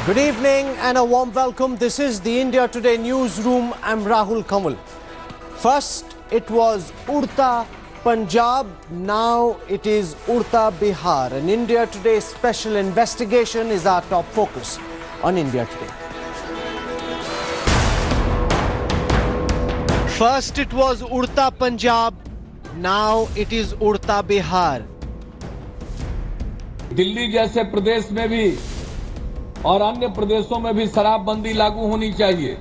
Good evening and a warm welcome. This is the India Today newsroom. I'm Rahul Kamal. First, it was Udta Punjab. Now it is Udta Bihar. An India Today special investigation is our top focus on India Today. First, it was Udta Punjab. Now it is Udta Bihar. Delhi जैसे प्रदेश में भी और अन्य प्रदेशों में भी शराबबंदी लागू होनी चाहिए।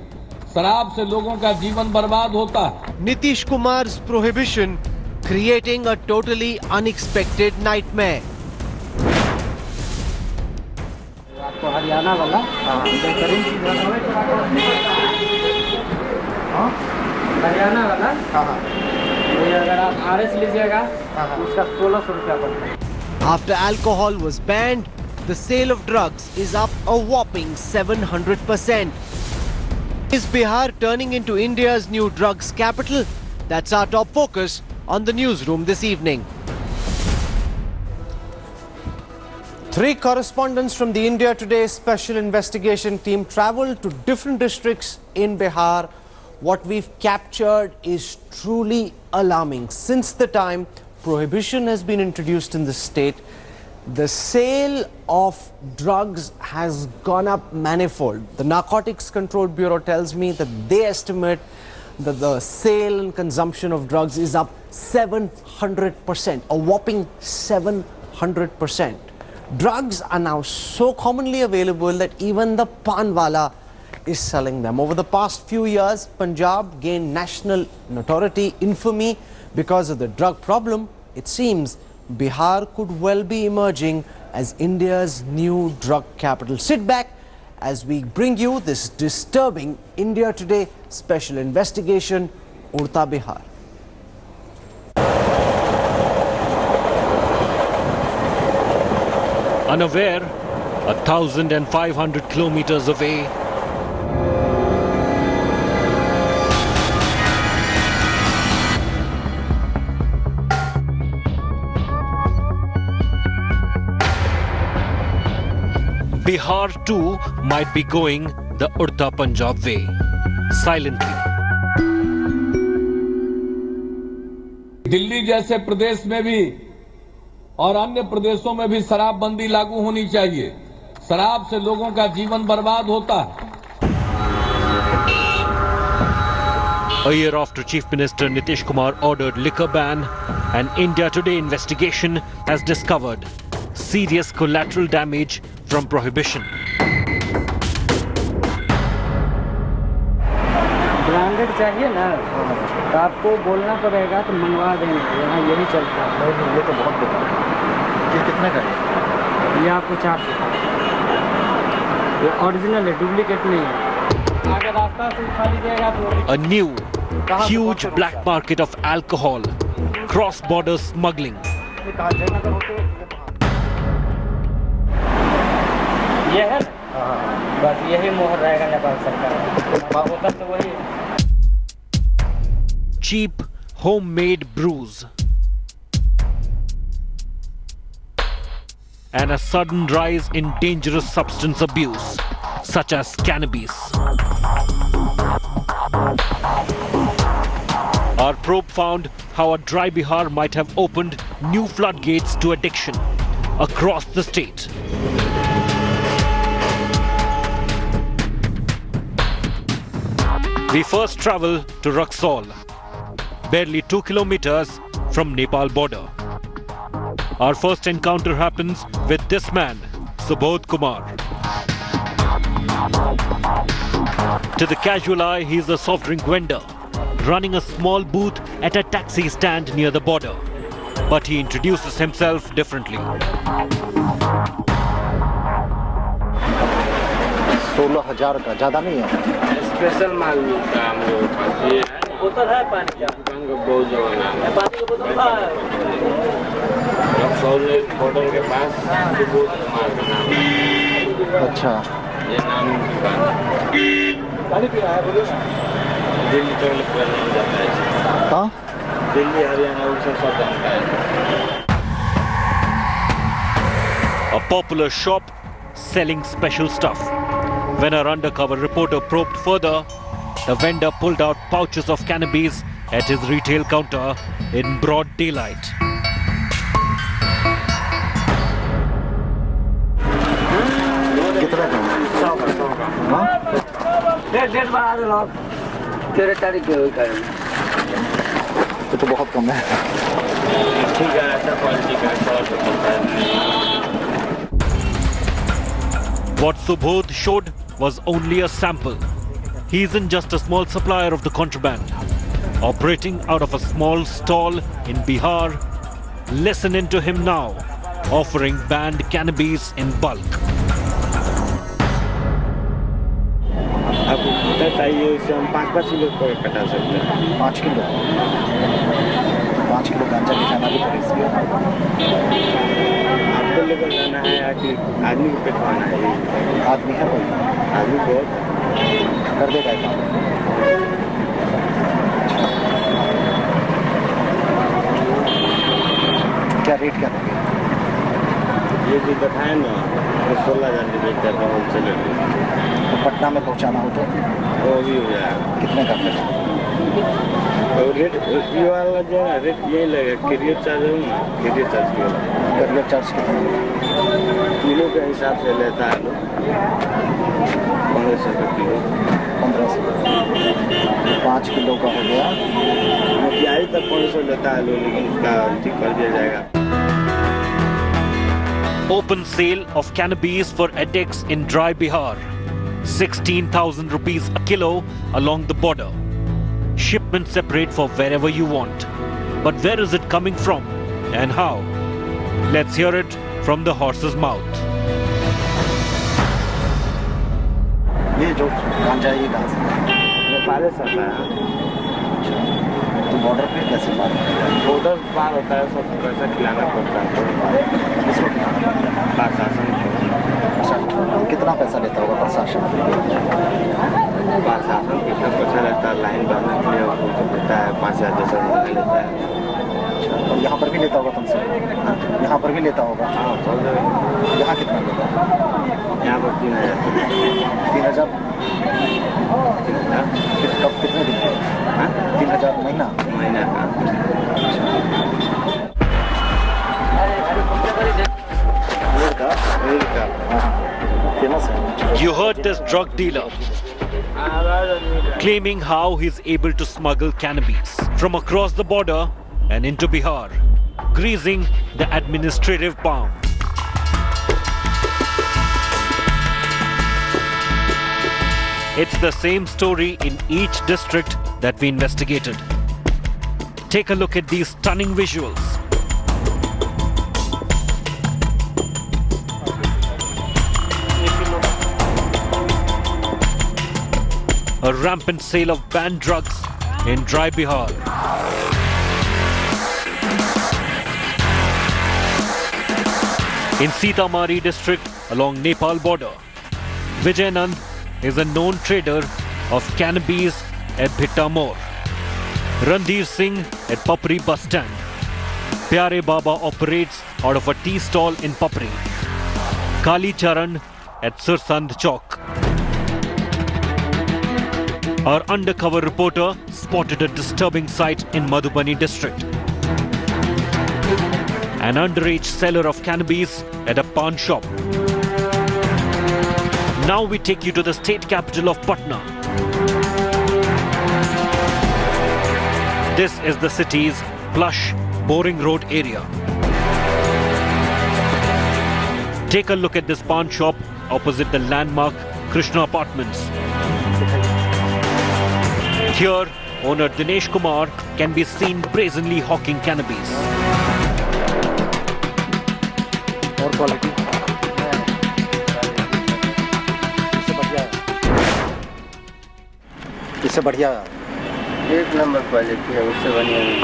शराब से लोगों का जीवन बर्बाद होता है। Nitish Kumar's prohibition creating a totally unexpected nightmare. आपको हरियाणा वाला हरियाणा वाला ये अगर आप आरएस लीजिएगा उसका 1600 रुपया पड़ता है। After alcohol was banned, the sale of drugs is up a whopping 700%. Is Bihar turning into India's new drugs capital? That's our top focus on the newsroom this evening. Three correspondents from the India Today special investigation team traveled to different districts in Bihar. What we've captured is truly alarming. Since the time prohibition has been introduced in the state, the sale of drugs has gone up manifold. The Narcotics Control Bureau tells me that they estimate that the sale and consumption of drugs is up 700%, a whopping 700%. Drugs are now so commonly available that even the panwala is selling them. Over the past few years, Punjab gained national notoriety, infamy because of the drug problem. It seems Bihar could well be emerging as India's new drug capital. Sit back as we bring you this disturbing India Today special investigation, Udta Bihar. Unaware, 1,500 kilometers away, Bihar too might be going the Udta Punjab way, silently. Delhi जैसे प्रदेश में भी और अन्य प्रदेशों में भी शराबबंदी लागू होनी चाहिए। शराब से लोगों का जीवन बर्बाद होता है। A year after Chief Minister Nitish Kumar ordered liquor ban, an India Today investigation has discovered serious collateral damage from prohibition. Branded चाहिए ना तो आपको बोलना पड़ेगा तो मंगवा देंगे। यहाँ यही चलता है। नहीं ये तो बहुत बेकार है। ये कितने का है? ये आपको 400 का। ये ओरिजिनल है, डुप्लीकेट नहीं है। आगे रास्ता से उठा लीजिएगा तो A new, huge black market of alcohol, cross-border smuggling. ये है बस यही मोहर रहेगा नेपाल सरकार होता तो वही। Cheap, homemade brews. And a sudden rise in dangerous substance abuse, such as cannabis. Our probe found how a dry Bihar might have opened new floodgates to addiction across the state. We first travel to Raxaul, barely 2 kilometers from Nepal border. Our first encounter happens with this man, Subodh Kumar. To the casual eye, he is a soft drink vendor, running a small booth at a taxi stand near the border. But he introduces himself differently. 16,000 का ज़्यादा नहीं है। Special माल मिलता है हम लोगों के पास। ये बोतल है पानी का? दुकान का बहुत जमाना है। पानी की बोतल है। होटल के पास बहुत माल का नाम है। अच्छा ये नाम दुकान पानी पी रहा है बोलो ना। दिल्ली तक पूरा जाता है। हाँ दिल्ली हरियाणा उड़ीसा सब जानता है। A popular shop selling special stuff. When our undercover reporter probed further, the vendor pulled out pouches of cannabis at his retail counter in broad daylight. कितना का? 100 का। हाँ? डेढ़ बार लोग 13 तारीख के हुई करें। तो बहुत कम है। ठीक है, ऐसा क्वालिटी का थोड़ा सा होता है। What Subodh showed was only a sample. He isn't just a small supplier of the contraband. Operating out of a small stall in Bihar, listen in to him now, offering banned cannabis in bulk. आपको कितना चाहिए? इसे हम 5-5 kilo को कटा सकते हैं। 5 kilo. 5 kilo गांजा निकालना भी पड़ेगा इसलिए। आपको लेकर जाना है या कि आदमी को पेटवाना है? आदमी है कोई? आदमी को कर देगा काम। क्या रेट क्या देंगे? ये जो बताए ना, 16,000 रुपये का होलसेलर में। तो पटना में पहुंचाना हो तो वो भी हो जाएगा। कितने का खर्च? तो रेट ये वाला जो है रेट यही लगेगा। कैरियर चार्ज है ना, कैरियर चार्ज के वाला। करियर चार्ज कितना? किलो के हिसाब से लेता है लोग 1500 का किलो। 1500। 5 किलो का हो गया। मोतिहारी तक 500 लेता है लोग, लेकिन उसका ठीक कर दिया जाएगा। Open sale of cannabis for addicts in dry Bihar. 16,000 rupees a kilo along the border. Shipment separate for wherever you want. But where is it coming from and how? Let's hear it from the horse's mouth. ये जो गांजा ये कहाँ से? नेपाल से आता है। तो बॉर्डर पे कैसे पार? बॉर्डर पार होता है, सब पैसा खिलाना पड़ता है। किसको खिलाना पड़ता है? प्रशासन को। कितना पैसा लेता होगा प्रशासन? प्रशासन कितना पैसा लेता है? लाइन बनाने के लिए वो देता है 5,000 जैसा लेता है। और यहाँ पर भी लेता होगा तुमसे? यहाँ पर भी लेता होगा? हाँ, चल जाएगा। यहाँ कितना लेता है? यहाँ पर 3,000। 3,000? कब कितने दिन के? 3,000 महीना? महीना का। फेमस है। You heard this drug dealer claiming how he's able to smuggle cannabis from across the border and into Bihar, greasing the administrative palm. It's the same story in each district that we investigated. Take a look at these stunning visuals. A rampant sale of banned drugs in dry Bihar. In Sitamarhi district along Nepal border, Vijayanand is a known trader of cannabis at Bhittamor. Randhir Singh at Papri bus stand. Pyare Baba operates out of a tea stall in Papri. Kali Charan at Sursand Chowk. Our undercover reporter spotted a disturbing sight in Madhubani district. An underage seller of cannabis at a pawn shop. Now we take you to the state capital of Patna. This is the city's plush, boring road area. Take a look at this pawn shop opposite the landmark Krishna Apartments. Here, owner Dinesh Kumar can be seen brazenly hawking cannabis. और quality इससे बढ़िया एक number quality है, उससे बढ़िया नहीं।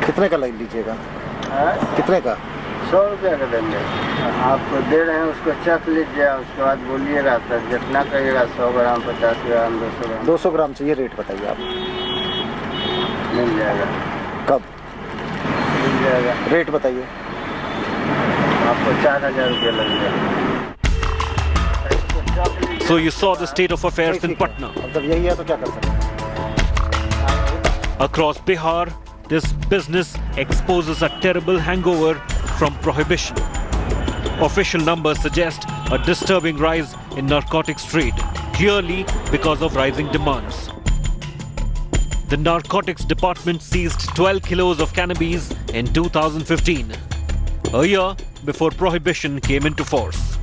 कितने का लग लीजिएगा? कितने का? 100 रुपया का देंगे। आपको दे रहे हैं, उसको चख लीजिए, उसके बाद बोलिएगा। तो जितना कहिएगा 100 ग्राम, 50 ग्राम, 200 ग्राम। 200 ग्राम चाहिए, रेट बताइए आप। मिल जाएगा। कब मिल जाएगा? रेट बताइए। आपको 4,000 रुपया लग जाएगा। So you saw the state of affairs in Patna. अब जब यही है तो क्या कर सकते हैं? Across Bihar, this business exposes a terrible hangover from prohibition. Official numbers suggest a disturbing rise in narcotics trade, clearly because of rising demands. The Narcotics Department seized 12 kilos of cannabis in 2015, a year before prohibition came into force.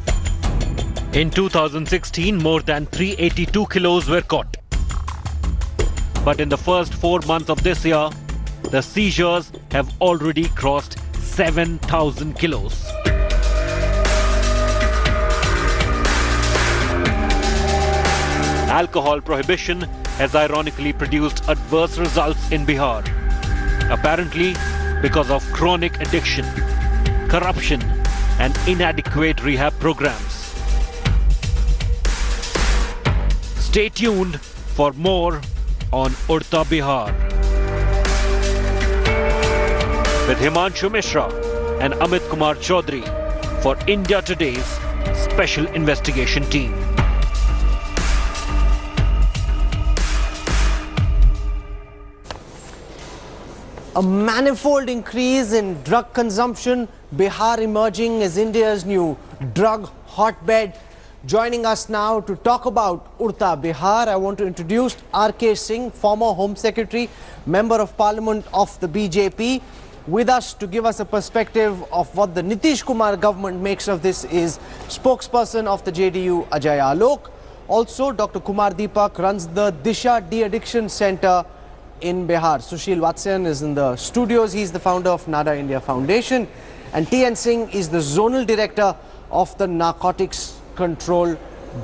In 2016, more than 382 kilos were caught. But in the first 4 months of this year, the seizures have already crossed 7,000 kilos. Alcohol prohibition has ironically produced adverse results in Bihar. Apparently because of chronic addiction, corruption and inadequate rehab programs. Stay tuned for more on Udta Bihar. With Himanshu Mishra and Amit Kumar Chaudhary for India Today's Special Investigation Team. A manifold increase in drug consumption, Bihar emerging as India's new drug hotbed. Joining us now to talk about Udta Bihar, I want to introduce R.K. Singh, former Home Secretary, Member of Parliament of the BJP. With us to give us a perspective of what the Nitish Kumar government makes of this is spokesperson of the JDU, Ajay Alok. Also, Dr. Kumar Deepak runs the Disha De-Addiction Center in Bihar. Sushil Vatsayan is in the studios. He's the founder of NADA India Foundation. And T.N. Singh is the Zonal Director of the Narcotics Control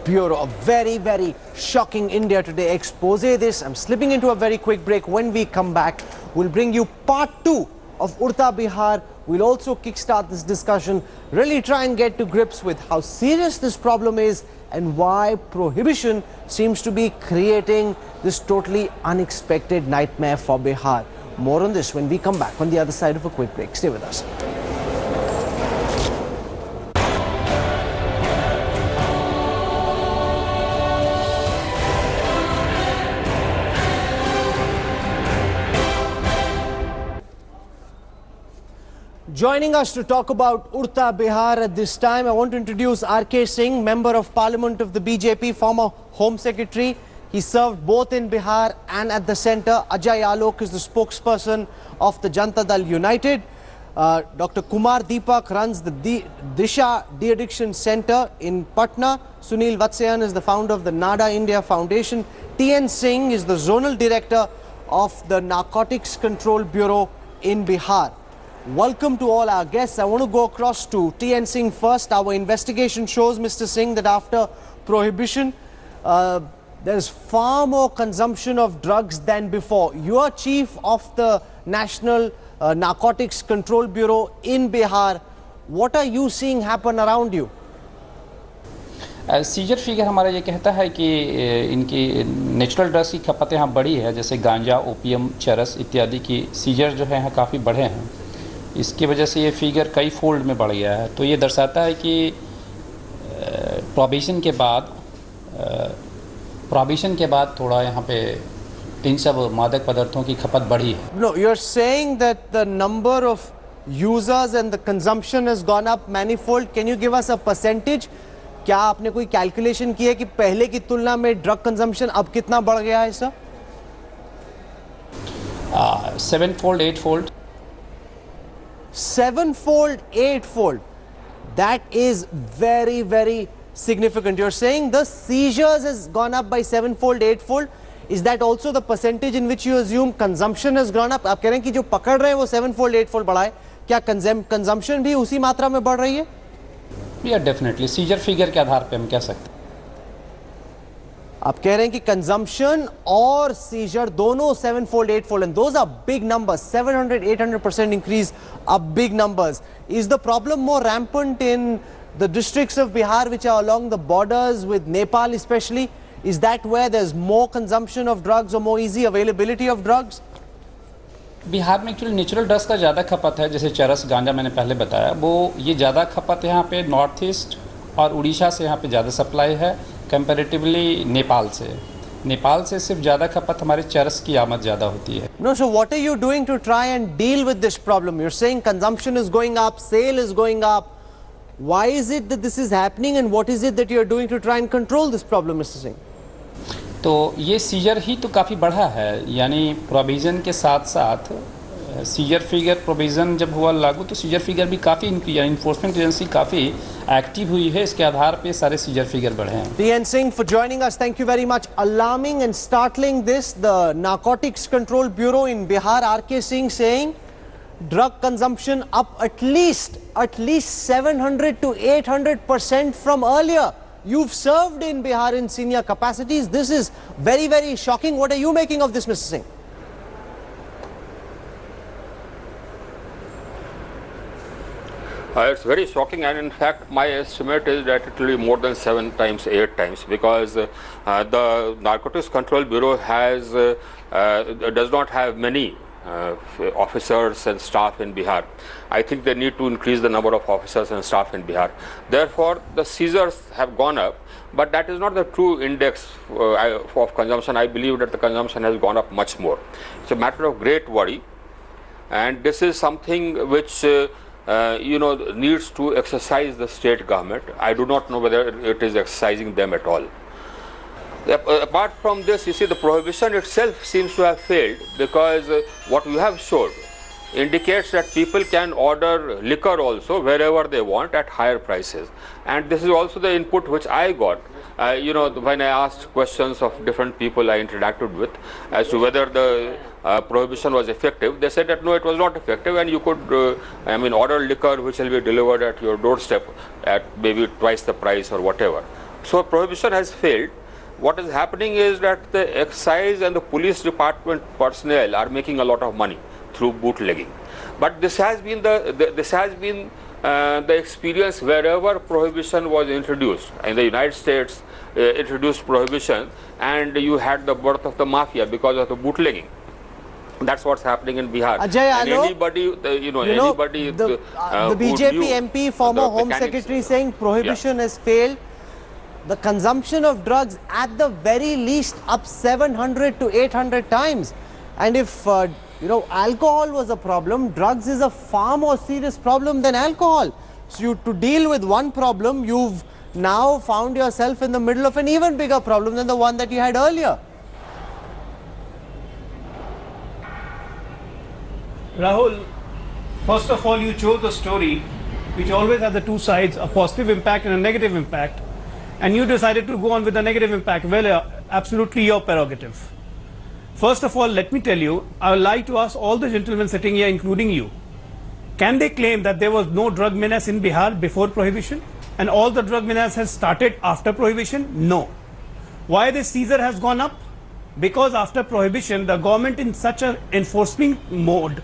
Bureau. A very, very shocking India Today expose this. I'm slipping into a very quick break. When we come back, we'll bring you part 2 of Udta Bihar. We'll also kickstart this discussion, really try and get to grips with how serious this problem is and why prohibition seems to be creating this totally unexpected nightmare for Bihar. More on this when we come back on the other side of a quick break. Stay with us. Joining us to talk about Udta Bihar at this time, I want to introduce R.K. Singh, Member of Parliament of the BJP, former Home Secretary. He served both in Bihar and at the centre. Ajay Alok is the spokesperson of the Janata Dal United. Dr. Kumar Deepak runs the Disha De-Addiction Center in Patna. Sunil Vatsayan is the founder of the NADA India Foundation. T.N. Singh is the Zonal Director of the Narcotics Control Bureau in Bihar. Welcome to all our guests. I want to go across to T.N. Singh first. Our investigation shows, Mr. Singh, that after prohibition, there's far more consumption of drugs than before. You are chief of the National Narcotics Control Bureau in Bihar. What are you seeing happen around you? सीजर फिगर हमारा ये कहता है कि इनकी natural drugs की खपत यहाँ बढ़ी है, जैसे गांजा, ओपियम, चरस इत्यादि की सीजर जो है यहाँ काफ़ी बढ़े हैं. इसकी वजह से ये फिगर कई फोल्ड में बढ़ गया है. तो ये दर्शाता है कि प्रोहिबिशन के बाद थोड़ा यहाँ पे इन सब मादक पदार्थों की खपत बढ़ी है. No, you're saying that the number of users and the consumption has gone up manifold. Can you give us a percentage? क्या आपने कोई कैलकुलेशन की है कि पहले की तुलना में ड्रग कंजम्पशन अब कितना बढ़ गया है sir? 7-fold, 8-fold. 7-fold, 8-fold. That is very, very significant. You're saying the seizures has gone up by 7-fold, 8-fold. Is that also the percentage in which you assume consumption has gone up? आप कह रहे हैं कि जो पकड़ रहे हैं वो 7-fold, 8-fold बढ़ा है. क्या कंजम्पशन भी उसी मात्रा में बढ़ रही है? या डेफिनेटली सीजर फिगर के आधार पे हम कह सकते हैं. आप कह रहे हैं कि कंजम्पशन और सीजर दोनों 7-fold, 8-fold, and those are big numbers. 700-800% increase are big numbers. Is the problem more rampant in the districts of Bihar which are along the borders with Nepal especially? Is that where there's more consumption of drugs or more easy availability of drugs? Bihar में actually natural drugs का ज़्यादा खपत है, जैसे चरस, गांजा मैंने पहले बताया, वो ये ज़्यादा खपत है यहाँ पे नॉर्थ ईस्ट और उड़ीसा से यहाँ पे ज़्यादा सप्लाई है. कंपैरेटिवली नेपाल से सिर्फ ज़्यादा खपत हमारे चरस की आमद ज़्यादा होती है. No, so what are you doing to try and deal with this problem? You're saying consumption is going up, sale is going up. Why is it that this is happening, and what is it that you're doing to try and control this problem, Mr. Singh? तो ये scissor ही तो काफ़ी बढ़ा है, यानी provision के साथ साथ सीजर फिगर प्रोविज़न जब हुआ लागू तो सीजर फिगर भी काफ़ी इन्फोर्समेंट एजेंसी काफ़ी एक्टिव हुई है, इसके आधार पे सारे सीजर फिगर बढ़े हैं. PN Singh for joining us. Thank you very much. Alarming and startling this, the Narcotics Control Bureau in Bihar, RK Singh, saying drug consumption up at least 700 to 800% from earlier. You've served in Bihar in senior capacities. This is very, very shocking. What are you making of this, Mr. Singh? It's very shocking, and in fact my estimate is that it will be more than 7 times, 8 times, because the Narcotics Control Bureau does not have many officers and staff in Bihar. I think they need to increase the number of officers and staff in Bihar. Therefore, the seizures have gone up, but that is not the true index of consumption. I believe that the consumption has gone up much more. It's a matter of great worry, and this is something which needs to exercise the state government. I do not know whether it is exercising them at all. Apart from this, you see, the prohibition itself seems to have failed, because what you have showed indicates that people can order liquor also wherever they want at higher prices. And this is also the input which I got, when I asked questions of different people I interacted with as to whether the prohibition was effective. They said that no, it was not effective, and you could order liquor which will be delivered at your doorstep at maybe twice the price or whatever. So prohibition has failed. What is happening is that the excise and the police department personnel are making a lot of money through bootlegging. But this has been the experience wherever prohibition was introduced. In the United States, introduced prohibition, and you had the birth of the mafia because of the bootlegging. That's what's happening in Bihar. Ajay and Alo, the BJP MP, former Home Secretary, saying prohibition has failed. The consumption of drugs at the very least up 700 to 800 times. And if alcohol was a problem, drugs is a far more serious problem than alcohol. So to deal with one problem, you've now found yourself in the middle of an even bigger problem than the one that you had earlier. Rahul, first of all, you chose a story which always has the two sides, a positive impact and a negative impact, and you decided to go on with the negative impact. Well, absolutely your prerogative. First of all, let me tell you, I would like to ask all the gentlemen sitting here, including you, can they claim that there was no drug menace in Bihar before prohibition, and all the drug menace has started after prohibition? No. Why the seizure has gone up? Because after prohibition, the government in such an enforcement mode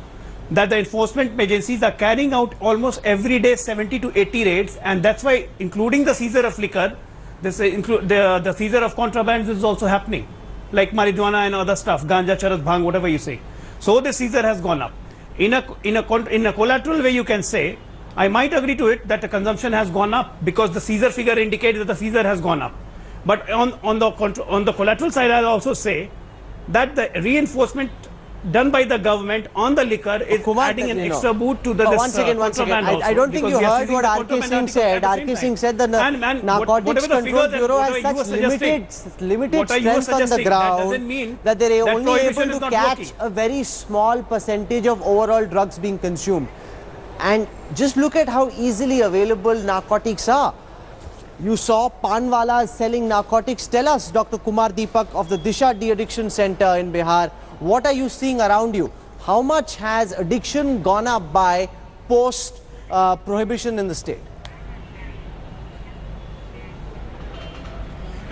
that the enforcement agencies are carrying out almost every day 70 to 80 raids, and that's why, including the seizure of liquor, the seizure of contrabands is also happening, like marijuana and other stuff, ganja, charas, bhang, whatever you say. So the seizure has gone up. In a collateral way, you can say, I might agree to it that the consumption has gone up because the seizure figure indicates that the seizure has gone up. But on the collateral side, I'll also say that the reinforcement done by the government on the liquor is adding an extra boot to the one second. I don't think you heard what RK Singh said. RK Singh said the Narcotics Control Bureau has such limited strength on the ground that they are only able to catch a very small percentage of overall drugs being consumed. And just look at how easily available narcotics are. You saw Panwalas selling narcotics. Tell us, Dr. Kumar Deepak of the Disha De-Addiction Center in Bihar, what are you seeing around you? How much has addiction gone up by post-prohibition in the state?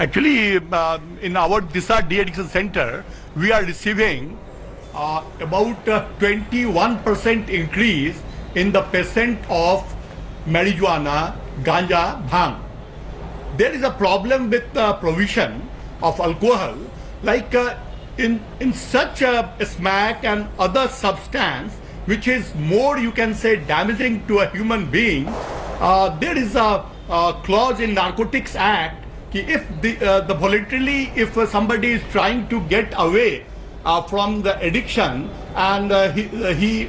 Actually, in our Disha De-Addiction Center, we are receiving about 21% increase in the percent of marijuana, ganja, bhang. There is a problem with the provision of alcohol, like in such a smack and other substance which is more, you can say, damaging to a human being. There is a clause in Narcotics Act कि if voluntarily if somebody is trying to get away from the addiction and he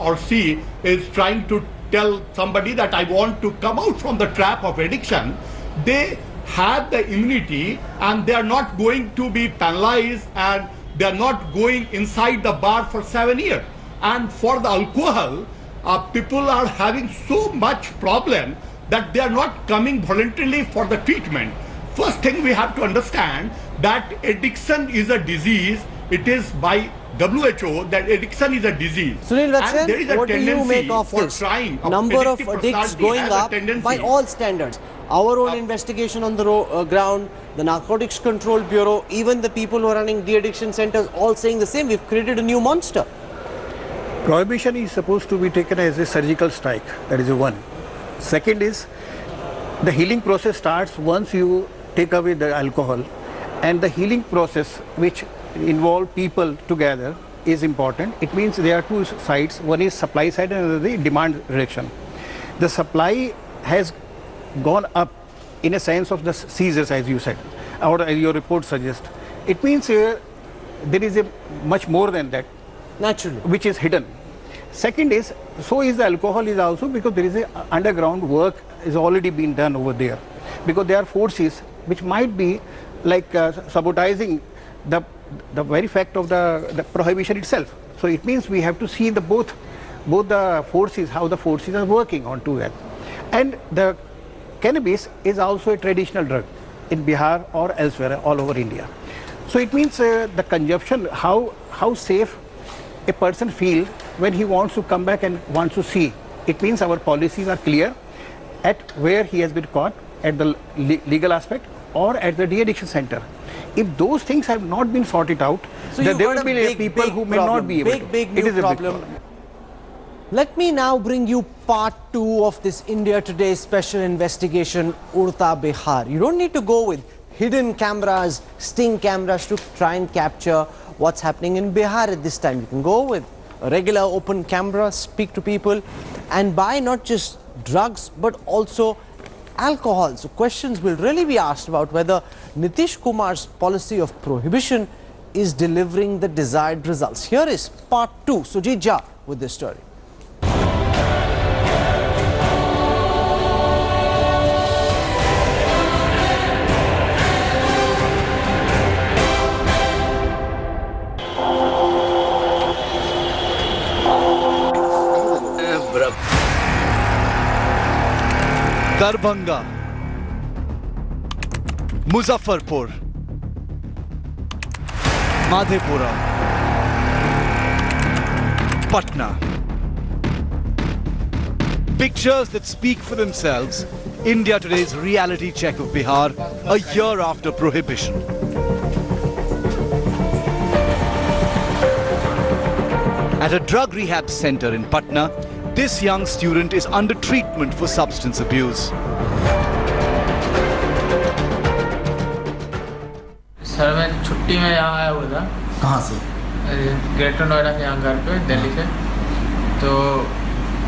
or she is trying to tell somebody that I want to come out from the trap of addiction, they have the immunity and they are not going to be penalized and they are not going inside the bar for 7 years. And for the alcohol, people are having so much problem that they are not coming voluntarily for the treatment. First thing we have to understand that addiction is a disease. It is by WHO that addiction is a disease. Sunil And there is Vatsan, a what do you tendency make of for this? trying Number of addictive addicts personality going has a up tendency. by all standards. Our own investigation on the ground, the Narcotics Control Bureau, even the people who are running de-addiction centers, all saying the same. We've created a new monster. Prohibition is supposed to be taken as a surgical strike. That is one. Second is the healing process starts once you take away the alcohol, and the healing process which involve people together is important. It means there are two sides. One is supply side and another the demand reduction. The supply has gone up in a sense of the seizures, as you said, or your report suggests. It means there is a much more than that, Naturally. which is hidden. Second is, so is the alcohol is also, because there is a underground work is already been done over there, because there are forces which might be like sabotaging the very fact of the prohibition itself. So it means we have to see the both the forces, how the forces are working on together. And the cannabis is also a traditional drug in Bihar or elsewhere all over India. So it means the consumption, how safe a person feels when he wants to come back and wants to see. It means our policies are clear at where he has been caught, at the legal aspect or at the de-addiction center. If those things have not been sorted out, So then there you've will got a be people big who may problem, not be able to. Big It new is a big problem. Let me now bring you part 2 of this India Today special investigation, Urta Bihar. You don't need to go with hidden cameras, sting cameras to try and capture what's happening in Bihar at this time. You can go with a regular open camera, speak to people and buy not just drugs but also alcohol. So questions will really be asked about whether Nitish Kumar's policy of prohibition is delivering the desired results. Here is part 2. Sujit Jha with this story. Darbhanga, Muzaffarpur, Madhepura, Patna. Pictures that speak for themselves. India Today's reality check of Bihar a year after prohibition. At a drug rehab center in Patna, this young student is under treatment for substance abuse. Sir मैं छुट्टी में यहाँ आया हुआ था। कहाँ से? Greater Noida के यहाँ घर पे दिल्ली से। तो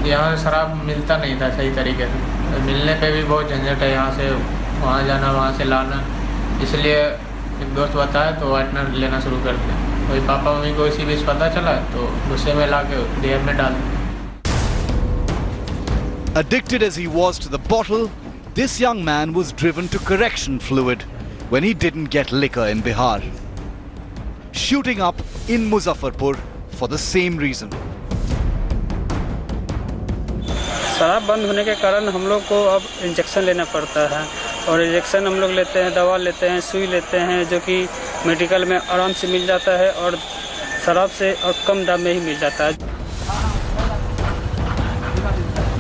यहाँ शराब मिलता नहीं था सही तरीके से। मिलने पे भी बहुत झंझट है, यहाँ से वहाँ जाना, वहाँ से लाना। इसलिए एक दोस्त बताया तो वाइटनर लेना शुरू कर दिया। वही पापा मम्मी को इसी बीच पता चला तो गुस्से में ला के रिहैब में डाल दिया। Addicted as he was to the bottle, this young man was driven to correction fluid when he didn't get liquor in Bihar, shooting up in Muzaffarpur for the same reason. शराब बंद होने के कारण हम लोग को अब इंजेक्शन लेना पड़ता है और इंजेक्शन हम लोग लेते हैं, दवा लेते हैं, सुई लेते हैं जो कि मेडिकल में आराम से मिल जाता है और शराब से और कम दाम में ही मिल जाता है।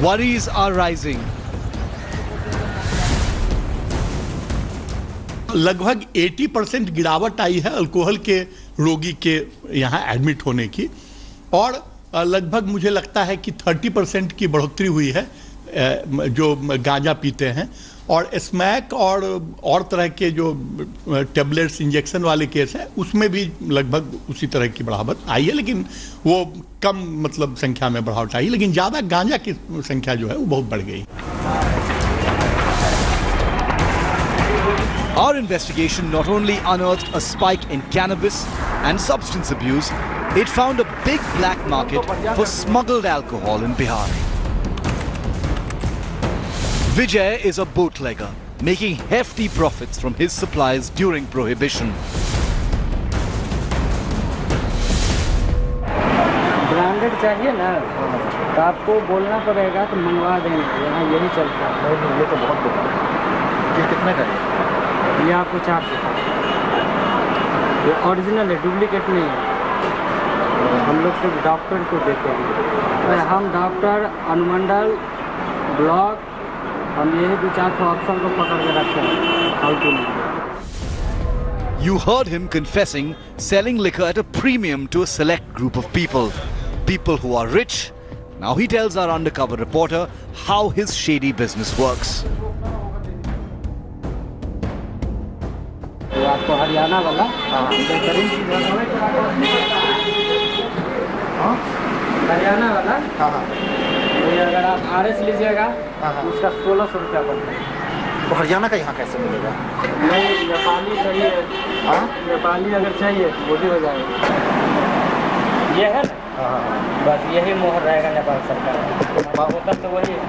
Worries are rising. लगभग 80% गिरावट आई है अल्कोहल के रोगी के यहाँ एडमिट होने की और लगभग मुझे लगता है कि 30% की बढ़ोतरी हुई है जो गांजा पीते हैं और स्मैक और तरह के जो टेबलेट्स इंजेक्शन वाले केस है उसमें भी लगभग उसी तरह की बढ़ावट आई है, लेकिन वो कम मतलब संख्या में बढ़ावट आई, लेकिन ज़्यादा गांजा की संख्या जो है वो बहुत बढ़ गई। Our investigation not only unearthed a spike in cannabis and substance abuse, it found a big black market for smuggled alcohol in Bihar. Vijay is a bootlegger, making hefty profits from his supplies during prohibition. Branded चाहिए ना तो आपको बोलना पड़ेगा तो मंगवा देंगे, यहाँ यही चलता है। ये तो बहुत बेकार है। ये कितने का है? ये आपको 400 का, ये ओरिजिनल है, डुप्लीकेट नहीं है। हम लोग सिर्फ डॉक्टर को देते हैं, हम डॉक्टर अनुमंडल ब्लॉक, हम यही 2-4 ऑप्शन को पकड़ के रखे हैं। हाउ टू नहीं। You heard him confessing selling liquor at a premium to a select group of people. People who are rich. Now he tells our undercover reporter how his shady business works. तो आपको हरियाणा वाला हरियाणा वाला ये अगर आप RS लीजिएगा उसका 1600 रुपया पड़ता है। तो हरियाणा का यहाँ कैसे मिलेगा? नहीं, नेपाली चाहिए। नेपाली अगर चाहिए तो वो भी हो जाएगा। ये है बस यही मोहर रहेगा नेपाल सरकार का, होता तो वही है।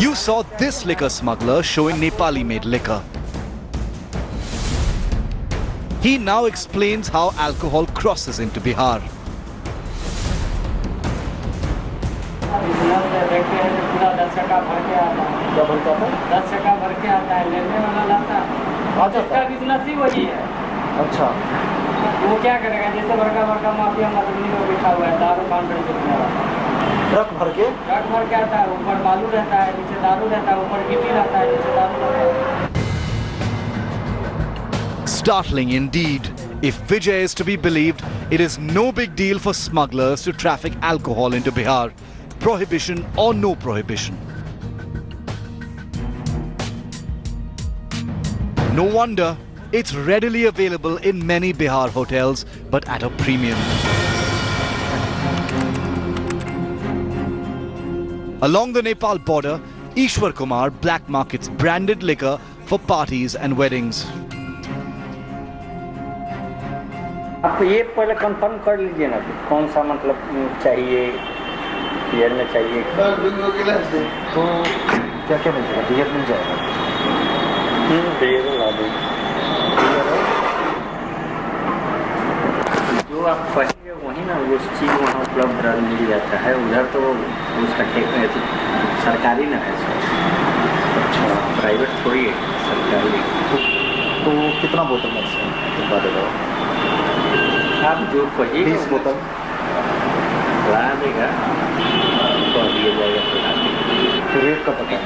You saw this liquor smuggler showing Nepali-made liquor. He now explains how alcohol crosses into Bihar. देखते हैं तो पूरा 10 टका भर के आता है। क्या बोलता है? 10 टका भर के आता है, लेने वाला लाता है। अच्छा, इसका बिजनेस ही वही है। अच्छा, वो क्या करेगा, जैसे बड़का माफिया मदनी में बैठा हुआ है, दारू काउंटर से ट्रक भर के आता है, ऊपर बालू रहता है, नीचे दारू रहता है, ऊपर गिट्टी रहता है, नीचे दारू रहता है। Startling indeed. If Vijay is to be believed, it is no big deal for smugglers to traffic alcohol into Bihar, prohibition or no prohibition. No wonder it's readily available in many Bihar hotels, but at a premium. Along the Nepal border, Ishwar Kumar black markets branded liquor for parties and weddings. आप ये पहले confirm कर लीजिए ना, कौन सा मतलब चाहिए, बियर में चाहिए। तो क्या क्या मिल जाएगा? बियर मिल जाएगा। बियर ला देंगे। जो आप कहेंगे वही ना, वो चीज़ वहाँ उपलब्ध मिल जाता है। उधर तो उसका सरकारी ना है, अच्छा प्राइवेट थोड़ी है, सरकारी। तो कितना बोतल मिल सकता है? आप जो कहिए 20 बोतल ला देगा, कह दिया जाएगा। तो रेट का पता है?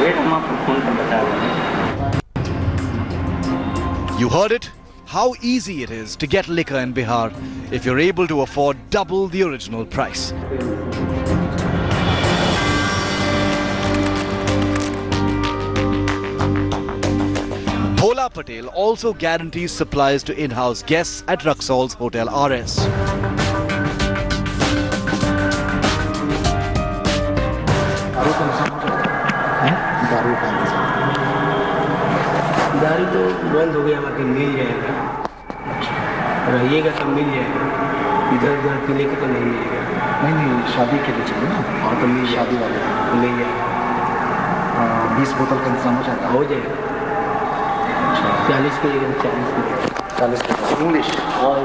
रेट हम आपको फोन पर बता देंगे। You heard it? How easy it is to get liquor in Bihar if you're able to afford double the original price. Bhola Patel also guarantees supplies to in-house guests at Raxol's Hotel RS. दारू तो बंद हो गया, बाकी मिल जाएगा, रहिएगा तो मिल जाएगा, इधर उधर पीने के तो नहीं मिलेगा। नहीं, शादी के लिए चाहिए ना। हाँ तो मिल शादी वाले तो मिल जाएगा। 20 बोतल का इंतजाम हो जाएगा? हो जाएगा। 40 के जगह 40 के। इंग्लिश? हाँ,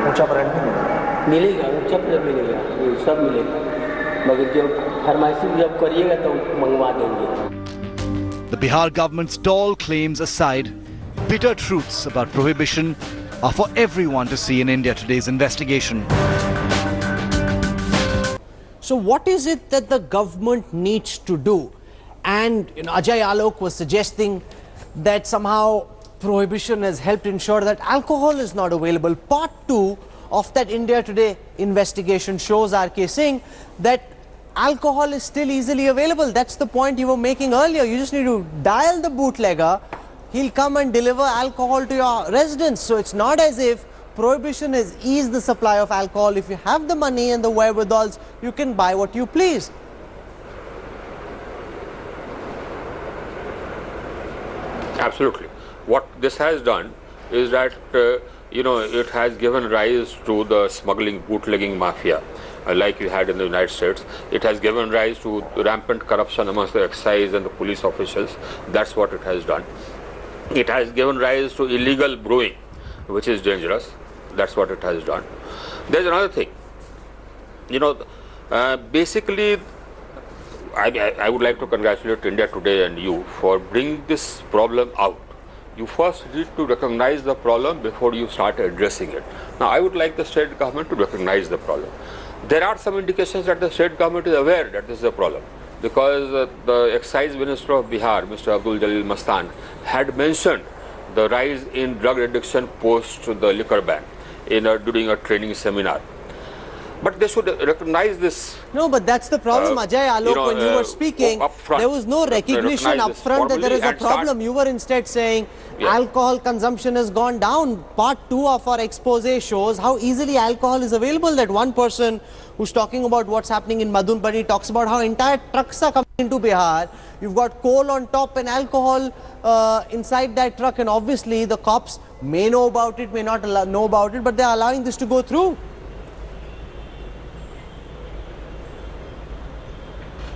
ऊंचा ब्रांड में मिलेगा, ऊंचा ब्रांड मिलेगा, ये सब मिलेगा, मगर जब फरमाइशी जब करिएगा तो मंगवा देंगे। The Bihar government's tall claims aside, bitter truths about prohibition are for everyone to see in India Today's investigation. So what is it that the government needs to do? And Ajay Alok was suggesting that somehow prohibition has helped ensure that alcohol is not available. Part 2 of that India Today investigation shows RK Singh that alcohol is still easily available. That's the point you were making earlier. You just need to dial the bootlegger. He'll come and deliver alcohol to your residence. So it's not as if prohibition has eased the supply of alcohol. If you have the money and the wherewithals, you can buy what you please. Absolutely. What this has done is that, it has given rise to the smuggling, bootlegging mafia, like we had in the United States. It has given rise to rampant corruption amongst the excise and the police officials. That's what it has done. It has given rise to illegal brewing, which is dangerous. That's what it has done. There's another thing. Basically, I would like to congratulate India Today and you for bringing this problem out. You first need to recognize the problem before you start addressing it. Now, I would like the state government to recognize the problem. There are some indications that the state government is aware that this is a problem, because the excise minister of Bihar, Mr. Abdul Jalil Mastan, had mentioned the rise in drug addiction post the liquor ban during a training seminar. But they should recognize this. No, but that's the problem, Ajay Alok. When you were speaking, there was no recognition upfront that there is a problem. You were instead saying alcohol consumption has gone down. Part 2 of our expose shows how easily alcohol is available. That one person who's talking about what's happening in Madhunpadi talks about how entire trucks are coming into Bihar. You've got coal on top and alcohol inside that truck, and obviously the cops may know about it, may not know about it, but they're allowing this to go through.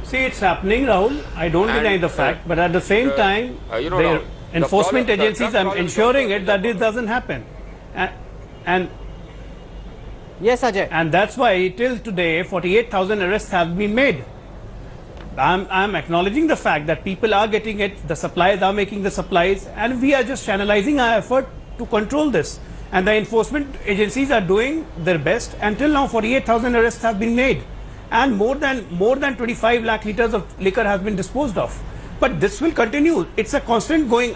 See, it's happening, Rahul. I don't deny the fact, but at the same time, the enforcement agencies are ensuring it that this doesn't happen. And yes, Ajay. And that's why till today, 48,000 arrests have been made. I'm acknowledging the fact that people are getting it, the suppliers are making the supplies, and we are just channelizing our effort to control this. And the enforcement agencies are doing their best. Until now, 48,000 arrests have been made. And more than 25 lakh liters of liquor has been disposed of. But this will continue. It's a constant going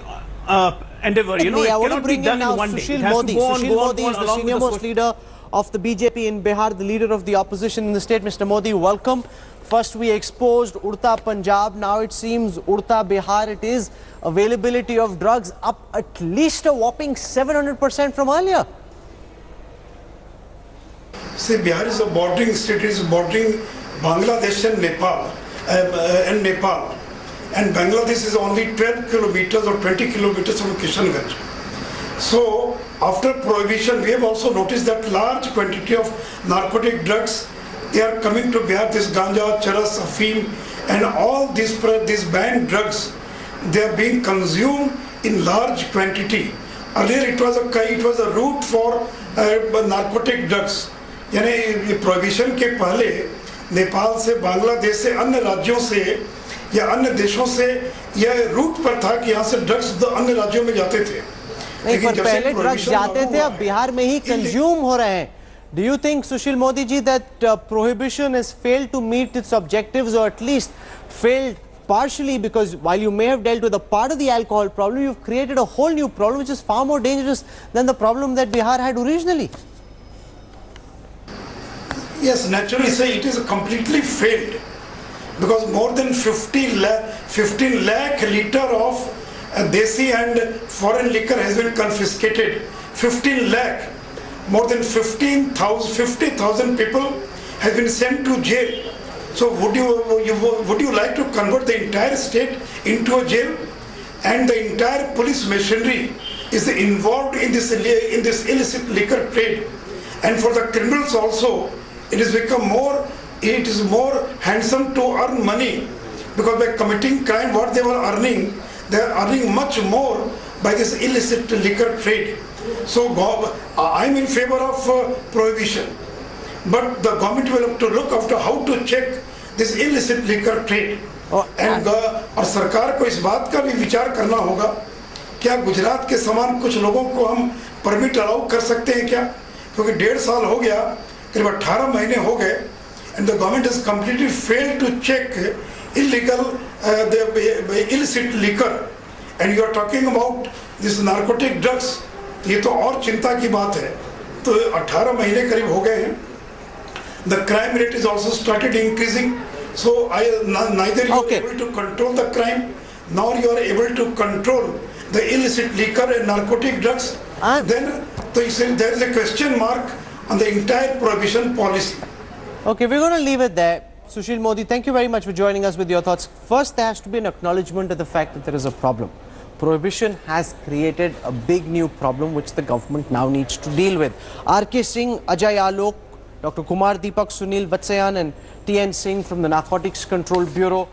endeavor. I want to bring in now Sushil Modi. Sushil Modi is the senior most leader of the BJP in Bihar, the leader of the opposition in the state. Mr. Modi, welcome. First we exposed Udta Punjab. Now it seems Udta Bihar, it is availability of drugs up at least a whopping 700% from earlier. See, Bihar is a bordering state, is bordering Bangladesh and Nepal. And Bangladesh is only 12 kilometers or 20 kilometers from Kishanganj. So, after prohibition, we have also noticed that large quantity of narcotic drugs, they are coming to Bihar, this ganja, charas, afim, and all these banned drugs, they are being consumed in large quantity. Earlier, it was a route for narcotic drugs. यानी prohibition के पहले नेपाल से, बांग्लादेश से, अन्य राज्यों से या अन्य देशों से यह रूट पर था कि यहाँ से ड्रग्स अन्य राज्यों में जाते थे। नहीं, पर पहले ड्रग्स जाते थे, अब बिहार में ही कंज्यूम हो रहे हैं। Do you think, Sushil Modi ji, that prohibition has failed to meet its objectives, or at least failed partially, because while you may have dealt with a part of the alcohol problem, you've created a whole new problem which is far more dangerous than the problem that Bihar had originally? Yes, naturally say it is completely failed, because more than 15 lakh liter of desi and foreign liquor has been confiscated. 15 lakh, more than 50,000 people have been sent to jail. So would you like to convert the entire state into a jail? And the entire police machinery is involved in this illicit liquor trade. And for the criminals also, it is more handsome to earn money, because by committing crime, what they were earning, they are earning much more by this illicit liquor trade. So I'm in favor of prohibition, but the government will have to look after how to check this illicit liquor trade. And और सरकार को इस बात का भी विचार करना होगा, क्या गुजरात के समान कुछ लोगों को हम परमिट अलाउ कर सकते हैं क्या? क्योंकि 1.5 साल हो गया, करीब 18 महीने हो गए, and the government has completely failed to check the illicit liquor. And you are talking about this narcotic drugs, ये तो और चिंता की बात है. तो 18 महीने करीब हो गए हैं. The crime rate is also started increasing. So neither you are able to control the crime, nor you are able to control the illicit liquor and narcotic drugs. Then there is a question mark on the entire prohibition policy. Okay, we're going to leave it there. Sushil Modi, thank you very much for joining us with your thoughts. First, there has to be an acknowledgement of the fact that there is a problem. prohibition has created a big new problem which the government now needs to deal with. R.K. Singh, Ajay Alok, Dr. Kumar Deepak, Sunil Vatsayan and T.N. Singh from the Narcotics Control Bureau